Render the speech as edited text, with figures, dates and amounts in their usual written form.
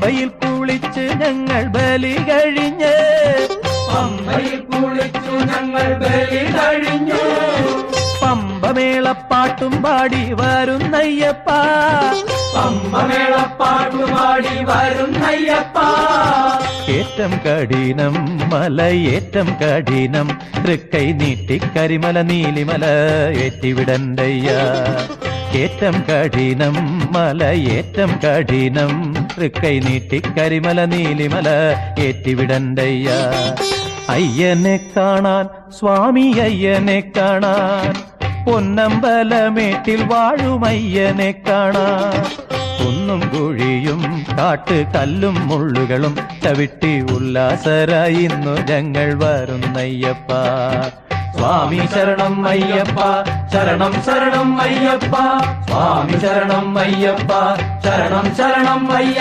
പമ്പയിൽ കുളിച്ച് ഞങ്ങൾ ബലി കഴിഞ്ഞ് പമ്പയിൽ കുളിച്ചു ഞങ്ങൾ ബലി കഴിഞ്ഞു പമ്പമേളപ്പാട്ടും പാടി വരുന്നയ്യപ്പ പമ്പമേളപ്പാട്ടുപാടി വരുന്നയ്യപ്പ ഏറ്റം കഠിനം മലയേറ്റം കഠിനം തൃക്കൈ നീട്ടി കരിമല നീലിമല ഏറ്റിവിടണ്ടയ്യ ഏറ്റം കഠിനം മലയേറ്റം കഠിനം തൃക്കൈ നീട്ടി കരിമല നീലിമല ഏറ്റിവിടണ്ടയ്യ അയ്യനെ കാണാൻ സ്വാമി അയ്യനെ കാണാൻ പൊന്നമ്പലമേട്ടിൽ വാഴുമയ്യനെ കാണാൻ കുന്നും കുഴിയും കാട്ട് കല്ലും മുള്ളുകളും ചവിട്ടി ഉല്ലാസരായി ഇന്നു ഞങ്ങൾ വരുന്നയ്യപ്പ സ്വാമി ശരണം അയ്യപ്പ ശരണം ശരണം അയ്യപ്പ സ്വാമി ശരണം അയ്യപ്പ ശരണം ശരണം അയ്യപ്പ